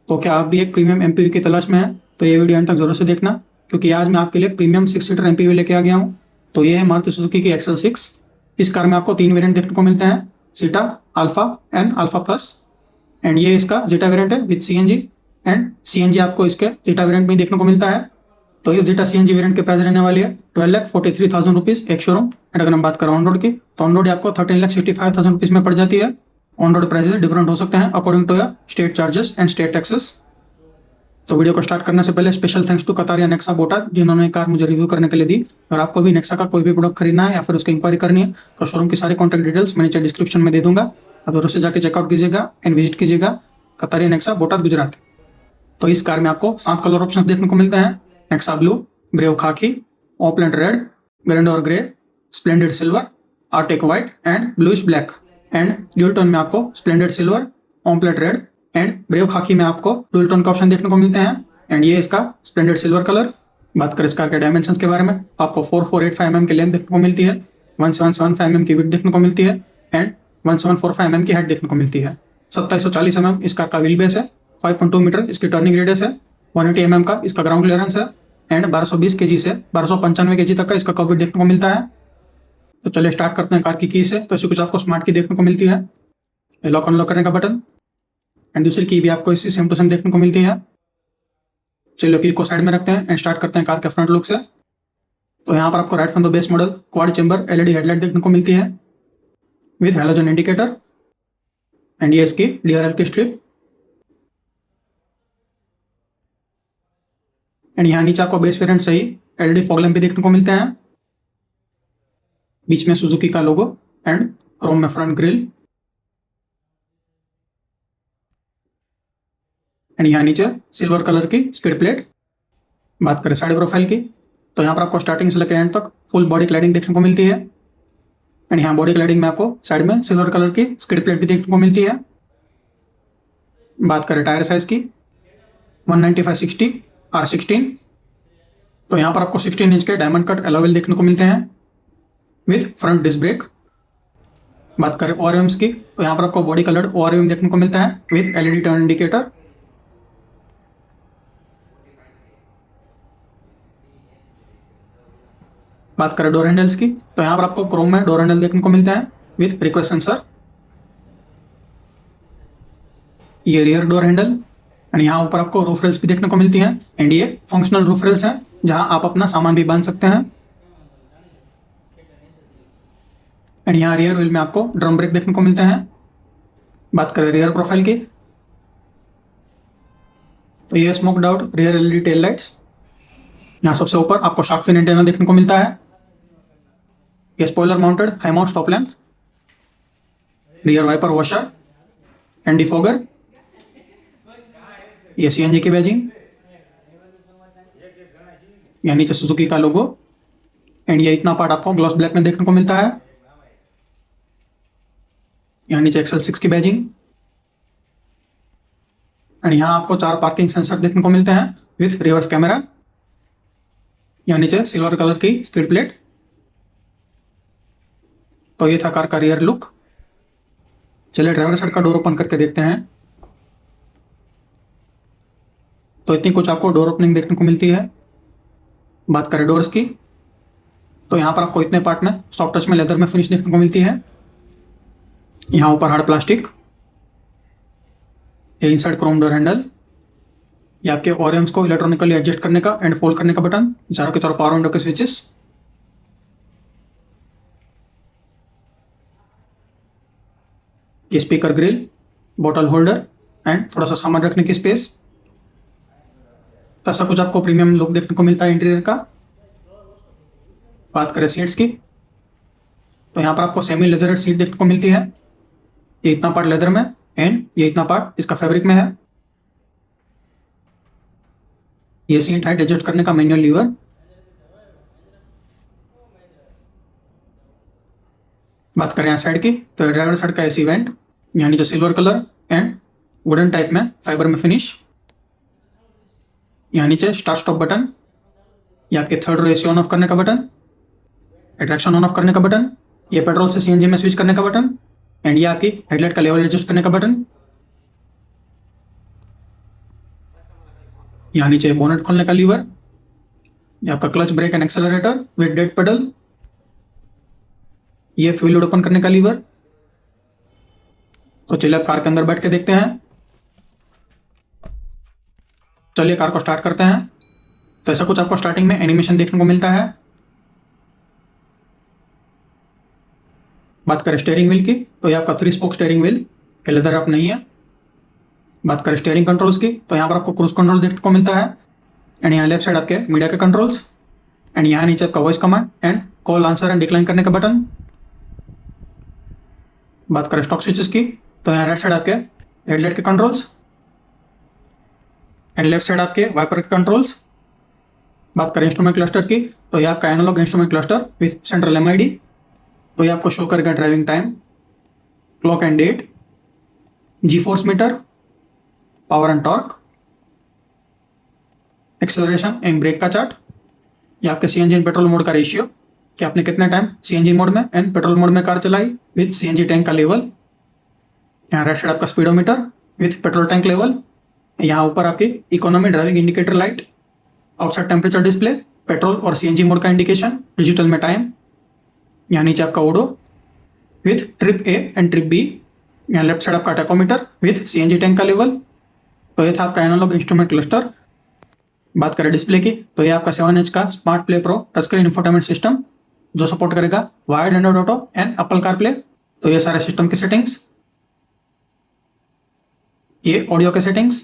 तो क्या आप भी एक प्रीमियम एमपीवी की तलाश में हैं तो ये वीडियो अंत तक जरूर से देखना, क्योंकि आज मैं आपके लिए प्रीमियम 6 सीटर एमपीवी लेके आ गया हूँ। तो ये है मारुति सुजुकी की XL6। इस कार में आपको 3 वेरिएंट देखने को मिलते हैं, सीटा, alpha and alpha plus. And ये इसका जेटा वेरिएंट है विद सीएनजी, एंड सीएनजी आपको इसके जेटा वेरिएंट में देखने को मिलता है। तो इस जेटा सीएनजी वेरिएंट की प्राइस रहने वाली है 12,43,000 रुपीज़ एक शोरूम। एंड अगर हम बात करें ऑन रोड की, तो ऑन रोड आपको 13,65,000 रुपीज़ में पड़ जाती है। ऑन रोड प्राइसेस डिफरेंट हो सकते हैं according to your state charges and state taxes. तो वीडियो को स्टार्ट करने से पहले special thanks to Kataria Nexa Botad, जिन्होंने कार मुझे रिव्यू करने के लिए दी। और आपको भी नेक्सा का कोई भी प्रोडक्ट खरीदना है या फिर उसकी इंक्वायरी करनी है तो शोरूम की सारी कॉन्टैक्ट डिटेल्स मैं नीचे डिस्क्रिप्शन में दे दूंगा। आप जरूर से जाकर चेकआउट कीजिएगा एंड विजिट कीजिएगा कतारिया नेक्सा बोटाद गुजरात। तो इस कार में आपको 7 कलर ऑप्शंस देखने को मिलते हैं: Nexa blue, brave khaki, opulent red, grandeur grey, splendid silver, arctic white and bluish black. And dual tone में आपको splendid silver, opulent red and brave khaki में आपको ड्यूल टोन का ऑप्शन देखने को मिलते हैं। एंड ये इसका स्प्लेंडेड सिल्वर कलर। बात करें इस कार के डायमेंशंस के बारे में, आपको 4485 mm की लेंथ देखने को मिलती है, 1775 mm की विड्थ देखने को मिलती है एंड 1745 mm की हाइट देखने को मिलती है। 2740 mm इस कार का व्हील बेस है, 5.2 मीटर इसकी टर्निंग रेडियस है, 180 mm का इसका ग्राउंड क्लियरेंस है एंड 1220 kg से 1295 kg तक का इसका कवर देखने को मिलता है। तो चलिए स्टार्ट करते हैं कार की से। तो इसी कुछ आपको स्मार्ट की देखने को मिलती है, लॉक अनलॉक करने का बटन, एंड दूसरी की भी आपको इसी सेम टू सेम देखने को मिलती है। चलिए की को साइड में रखते हैं एंड स्टार्ट करते हैं कार के फ्रंट लुक से। तो यहाँ पर आपको right from the base model quad chamber LED headlight देखने को मिलती है विद हैलोजन इंडिकेटर। एंड ये इसकी डीआरएल की स्ट्रिप। एंड यहाँ नीचे आपको बेस वेरिएंट से ही एलईडी फॉग लैंप भी देखने को मिलते हैं, बीच में सुजुकी का लोगो एंड क्रोम में फ्रंट ग्रिल। एंड यहाँ नीचे सिल्वर कलर की स्किड प्लेट। बात करें साइड प्रोफाइल की, तो यहाँ पर आपको स्टार्टिंग से लेकर एंड तक फुल बॉडी क्लैडिंग देखने को मिलती है। एंड यहाँ बॉडी क्लैडिंग में आपको साइड में सिल्वर कलर की स्किड प्लेट भी देखने को मिलती है। बात करें टायर साइज की, 195/60 R16। तो यहाँ पर आपको 16 इंच के डायमंड कट अलॉय व्हील देखने को मिलते हैं विद फ्रंट डिस्क ब्रेक। बात करें ORMs की, तो यहाँ पर आपको बॉडी कलर्ड ORM देखने को मिलता है विद एलईडी टर्न इंडिकेटर। बात करें डोर हैंडल्स की, तो यहाँ पर आपको क्रोम में डोर हैंडल देखने को मिलता है विद रिक्वेस्ट सेंसर। ये रियर डोर हैंडल। एंड यहाँ ऊपर आपको रूफ रेल्स भी देखने को मिलती हैं, एंड ये फंक्शनल रूफ रेल्स हैं जहाँ आप अपना सामान भी बांध सकते हैं। एंड यहाँ रियर व्हील में आपको ड्रम ब्रेक देखने को मिलते हैं। बात करें रियर प्रोफाइल की, तो ये smoked out rear LED tail lights. यहाँ सबसे ऊपर आपको शार्क फिन एंटेना देखने को मिलता है। ये spoiler mounted high mount stop lamp, rear wiper washer and defogger, ये सीएनजी की बैजिंग, यहाँ नीचे सुजुकी का लोगो। एंड ये इतना पार्ट आपको ग्लॉस ब्लैक में देखने को मिलता है। यहाँ नीचे XL6 की बैजिंग। एंड यहाँ आपको 4 पार्किंग सेंसर देखने को मिलते हैं विथ रिवर्स कैमरा। यहाँ नीचे सिल्वर कलर की स्किड प्लेट। तो ये था कार का रियर लुक। चलिए ड्राइवर साइड का डोर ओपन करके देखते हैं। तो इतनी कुछ आपको डोर ओपनिंग देखने को मिलती है। बात करें डोर्स की, तो यहाँ पर आपको इतने पार्ट में सॉफ्ट टच में लेदर में फिनिश देखने को मिलती है। यहाँ ऊपर हार्ड प्लास्टिक, ये इनसाइड क्रोम डोर हैंडल, ये आपके ORMs को इलेक्ट्रॉनिकली एडजस्ट करने का एंड फोल्ड करने का बटन, चारों की तरफ पावर विंडो के स्विचेस। ये speaker grill, bottle holder and थोड़ा सा सामान रखने की स्पेस। तो ऐसा कुछ आपको प्रीमियम लुक देखने को मिलता है इंटीरियर का। बात करें सीट्स की, तो यहाँ पर आपको सेमी लेदर सीट देखने को मिलती है। ये इतना पार्ट लेदर में एंड ये इतना पार्ट इसका फैब्रिक में है। ये सीट हाइट एडजस्ट करने का मैनुअल लीवर। बात करें यहाँ साइड की, तो ड्राइवर साइड का एसी वेंट, यहाँ नीचे silver colour and wooden type में फाइबर में फिनिश। यहाँ नीचे स्टार्ट स्टॉप बटन, ये आपके third row AC on off करने का बटन, एट्रैक्शन ऑन ऑफ करने का बटन, ये पेट्रोल से सीएनजी में स्विच करने का बटन एंड ये आपकी हेडलाइट का लेवल एडजस्ट करने का बटन। यहाँ नीचे बोनेट खोलने का लीवर, ये आपका clutch brake and accelerator with dead pedal, ये फ्यूल लोड ओपन करने का लीवर। तो चलिए अब कार के अंदर बैठ के देखते हैं। चलिए कार को स्टार्ट करते हैं। तो ऐसा कुछ आपको स्टार्टिंग में एनिमेशन देखने को मिलता है। बात करें स्टीयरिंग व्हील की, तो ये आपका 3 स्पोक स्टीयरिंग व्हील, ये लेदर रैप नहीं है। बात करें स्टीयरिंग कंट्रोल्स की, तो यहाँ पर आपको क्रूज कंट्रोल देखने को मिलता है, एंड यहाँ लेफ्ट साइड आपके मीडिया के कंट्रोल्स, एंड यहाँ नीचे आपका voice command and call answer and decline करने का बटन। बात करें स्टॉक स्विचेस की, तो यहाँ राइट साइड आपके हेडलाइट के कंट्रोल्स एंड लेफ्ट साइड आपके वाइपर के कंट्रोल्स। बात करें इंस्ट्रूमेंट क्लस्टर की, तो ये आपका analogue instrument cluster with central MID, तो ये आपको शो करेगा driving time, clock and date, G force meter, power and torque, acceleration and brake का चार्ट, ये आपके सीएनजी एंड पेट्रोल मोड का रेशियो कि आपने कितने टाइम सीएनजी मोड में एंड पेट्रोल मोड में कार चलाई विथ सीएनजी टैंक का लेवल। यहाँ राइट साइड आपका speedometer with petrol tank level, यहाँ ऊपर आपकी economy driving indicator light, outside temperature display, petrol और सीएनजी मोड का इंडिकेशन, डिजिटल में टाइम। यहाँ नीचे आपका odo with trip A and trip B, यहाँ लेफ्ट साइड आपका टैकोमीटर विथ सीएनजी टैंक का लेवल। तो ये था आपका एनालॉग इंस्ट्रूमेंट क्लस्टर। बात करें डिस्प्ले की, तो ये आपका 7 इंच का smart play pro touch screen infotainment system जो सपोर्ट करेगा wired Android auto and Apple CarPlay. तो ये सारे सिस्टम की सेटिंग्स, ये ऑडियो के सेटिंग्स,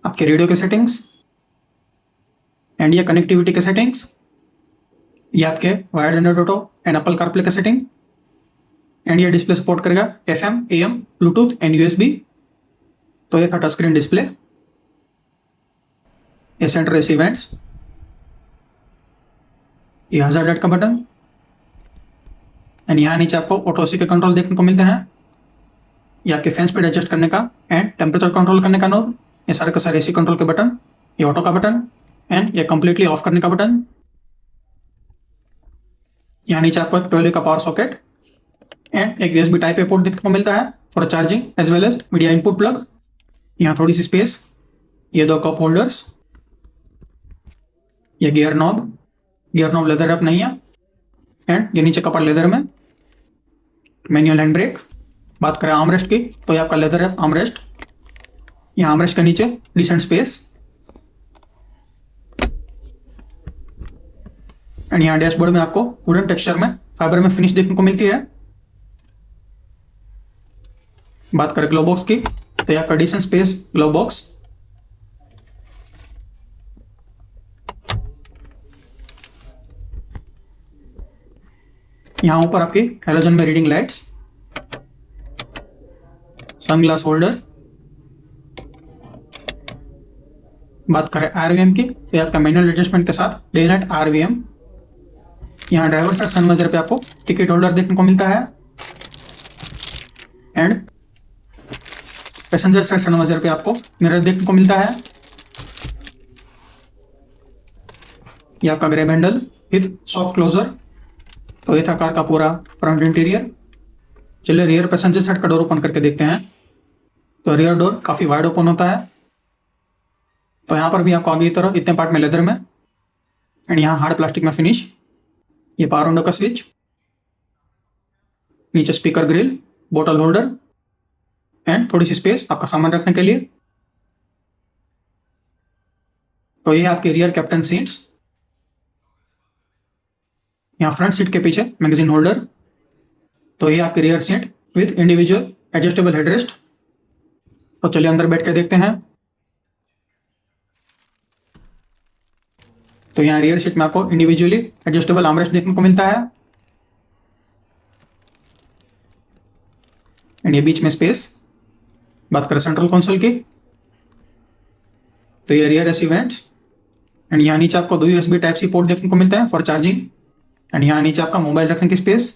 आपके रेडियो के सेटिंग्स, एंड ये कनेक्टिविटी के सेटिंग्स, ये आपके wired Android auto and Apple CarPlay का सेटिंग, एंड ये डिस्प्ले सपोर्ट करेगा FM, AM, Bluetooth and USB। तो ये था टच स्क्रीन डिस्प्ले, ये सेंटर एसी इवेंट्स, ये हजार्ड लाइट का बटन, एंड यहाँ नीचे आपको ऑटो सी के कंट्रोल देखने को मिलते हैं। ये आपके फैन स्पीड एडजस्ट करने का एंड टेम्परेचर कंट्रोल करने का नॉब, ये सारे का सारे एसी कंट्रोल के बटन, ये ऑटो का बटन एंड ये कंप्लीटली ऑफ करने का बटन। यहाँ नीचे आपको एक 12 का पावर सॉकेट एंड एक USB टाइप ए पोर्ट देखने को मिलता है for charging as well as media input plug. यहाँ थोड़ी सी स्पेस, ये 2 कप होल्डर्स, ये गियर नॉब लेदर रैप नहीं है, एंड ये नीचे कपड़ लेदर में, मैनुअल हैंड ब्रेक। बात करें आर्मरेस्ट की, तो ये आपका लेदर रैप आर्मरेस्ट, यहाँ आर्मरेस्ट के नीचे डिसेंट स्पेस, एंड यहाँ डैशबोर्ड में आपको वुडन टेक्सचर में फाइबर में फिनिश देखने को मिलती है। बात करें ग्लोव बॉक्स की, तो यहाँ का डिसेंट स्पेस ग्लोव बॉक्स, यहाँ ऊपर आपकी हेलोजन में रीडिंग लाइट्स, सनग्लास होल्डर। बात करें RVM की, तो आपका मैनुअल एडजस्टमेंट के साथ डे नाइट RVM। यहाँ ड्राइवर साइड सनवाइजर पे आपको टिकट होल्डर देखने को मिलता है, एंड पैसेंजर साइड सनवाइजर पे आपको मिरर देखने को मिलता है। ये आपका grab handle with soft closure. तो ये था कार का पूरा फ्रंट इंटीरियर। चलिए रियर पैसेंजर साइड का डोर ओपन करके देखते हैं। तो रियर डोर काफ़ी वाइड ओपन होता है। तो यहाँ पर भी आपको आगे की तरफ इतने पार्ट में लेदर में एंड यहाँ हार्ड प्लास्टिक में फिनिश। ये पावर विंडो का स्विच, नीचे स्पीकर ग्रिल, बोतल होल्डर एंड थोड़ी सी स्पेस आपका सामान रखने के लिए। तो ये आपके रियर कैप्टन सीट्स, यहाँ फ्रंट सीट के पीछे मैगजीन होल्डर। तो ये आपकी rear seat with individual adjustable headrest. तो चलिए अंदर बैठ के देखते हैं। तो यहाँ रियर सीट में आपको इंडिविजुअली एडजस्टेबल आर्मरेस्ट देखने को मिलता है एंड ये बीच में स्पेस। बात करें सेंट्रल कंसोल की, तो ये रियर एसी वेंट्स एंड यहाँ नीचे आपको 2 USB टाइप सी पोर्ट देखने को मिलते हैं फॉर चार्जिंग एंड यहाँ नीचे आपका मोबाइल रखने की स्पेस।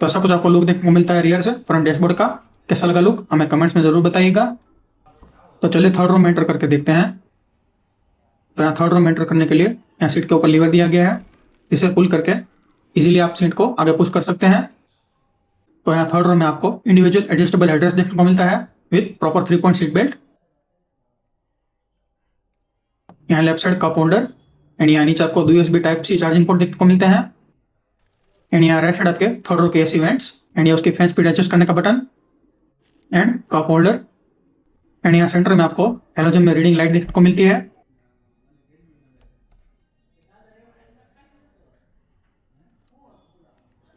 तो ऐसा कुछ आपको लुक देखने को मिलता है रियर से फ्रंट डैशबोर्ड का। कैसा लगा लुक हमें कमेंट्स में जरूर बताइएगा। तो चलिए थर्ड रो में एंटर करके देखते हैं। तो यहाँ थर्ड रो में एंटर करने के लिए यहाँ सीट के ऊपर लीवर दिया गया है, जिसे पुल करके इजीली आप सीट को आगे पुश कर सकते हैं। तो यहाँ थर्ड रो में आपको इंडिविजुअल एडजस्टेबल हेडरेस्ट देखने को मिलता है with proper 3 point seat belt. यहाँ left side cup holder and यहाँ नीचे आपको 2 USB type C charging port देखने को मिलते हैं। एंड यहाँ राइट साइड आपके थर्ड रो के AC वेंट्स एंड ये उसकी फैन स्पीड एडजस्ट करने का button and cup holder. And यहाँ सेंटर में आपको हेलोजन में रीडिंग लाइट देखने को मिलती है।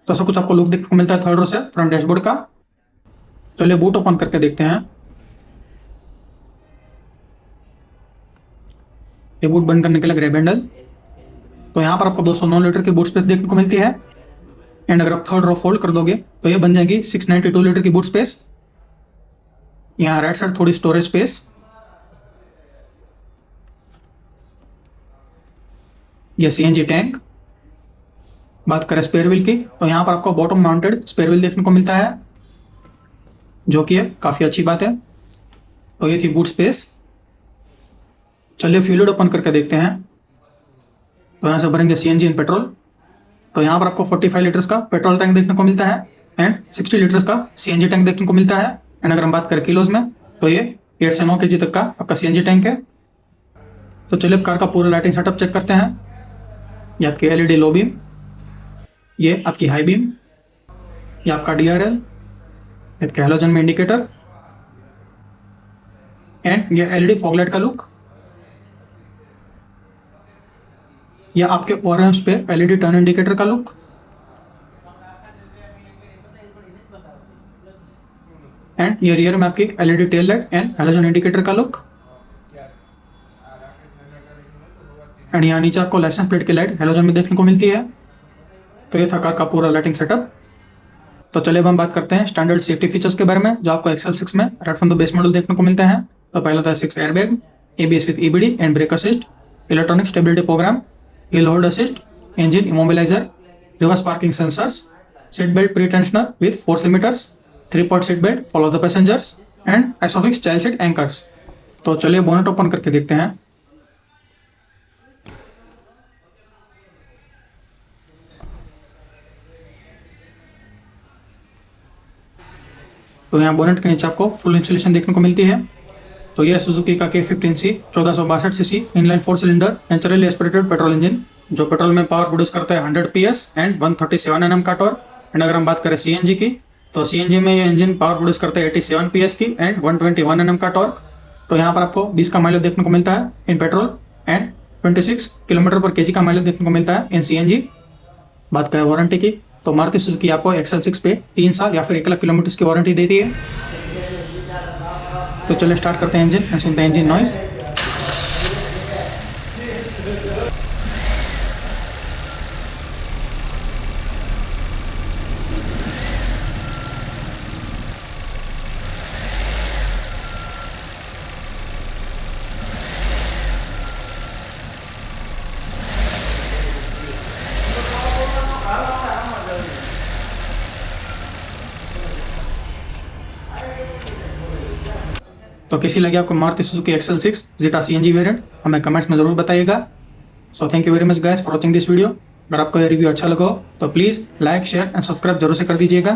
तो सब कुछ आपको लुक देखने को मिलता है थर्ड रो से फ्रंट डैशबोर्ड का। चलिए बूट ओपन करके देखते हैं। ये बूट बंद करने के लिए ग्रैब हैंडल। तो यहाँ पर आपको 209 लीटर की बूट स्पेस देखने को मिलती है। एंड अगर आप थर्ड रो फोल्ड कर दोगे तो ये बन जाएगी 692 लीटर की बूट स्पेस। यहाँ राइट साइड थोड़ी स्टोरेज स्पेस। ये CNG टैंक। बात करें स्पेयर व्हील की तो यहाँ पर आपको बॉटम माउंटेड स्पेयर व्हील देखने को मिलता है, जो कि काफ़ी अच्छी बात है। तो ये थी बूट स्पेस। चलिए फ्यूल ओपन करके देखते हैं। तो यहाँ से भरेंगे CNG इन पेट्रोल। तो यहाँ पर आपको 45 लीटर्स का पेट्रोल टैंक देखने को मिलता है एंड 60 लीटर्स का CNG टैंक देखने को मिलता है। एंड अगर हम बात करें किलोज में तो ये 8 से 9 kg तक का आपका CNG टैंक है। तो चलिए कार का पूरा लाइटिंग सेटअप चेक करते हैं। ये आपकी LED लो बीम, ये आपकी हाई बीम, ये आपका DRL, आपके हैलोजन में इंडिकेटर एंड ये LED फॉगलाइट का लुक। या आपके ओआरएम्स पे LED टर्न इंडिकेटर का लुक एंड ये रियर में आपकी LED tail light and halogen indicator का लुक। एंड यहाँ नीचे आपको लाइसेंस प्लेट की लाइट हैलोजन में देखने को मिलती है। तो ये था कार का पूरा लाइटिंग सेटअप। तो चलिए अब हम बात करते हैं स्टैंडर्ड सेफ्टी फीचर्स के बारे में जो आपको XL6 में right from the base model देखने को मिलते हैं। तो पहला था 6 airbag, ABS with EBD and brake assist, electronic stability programme, hill hold assist, engine immobiliser, reverse parking sensors, seat belt pretensioner with force limiters, 3-पॉइंट seat belt follow the passengers and isofix child seat anchors. तो चलिए bonnet open करके देखते हैं। तो यहाँ bonnet के नीचे आपको फुल इंसुलेशन देखने को मिलती है। तो यह सुजुकी का K15C 1462 CC inline 4 cylinder naturally aspirated petrol engine जो पेट्रोल में पावर प्रोड्यूस करता है 100 PS एंड 137 Nm का टॉर्क। एंड अगर हम बात करें CNG की तो CNG में ये इंजन पावर प्रोड्यूस करता है 87 PS की एंड 121 Nm का टॉर्क। तो यहाँ पर आपको 20 का माइलेज देखने को मिलता है इन पेट्रोल एंड 26 km/kg का माइलेज देखने को मिलता है इन CNG। बात करें वारंटी की तो मारुति सुजुकी आपको XL6 पे 3 साल या फिर 1 लाख किलोमीटर की वारंटी देती है। तो चलिए स्टार्ट करते हैं इंजन एंड सुनते हैं इंजन नॉइस। तो कैसी लगी आपको मारुति सुजुकी XL6 जेटा CNG वेरिएंट, हमें कमेंट्स में जरूर बताइएगा। So thank you very much guys for watching this video. अगर आपको ये रिव्यू अच्छा लगा हो तो please like share and subscribe जरूर से कर दीजिएगा।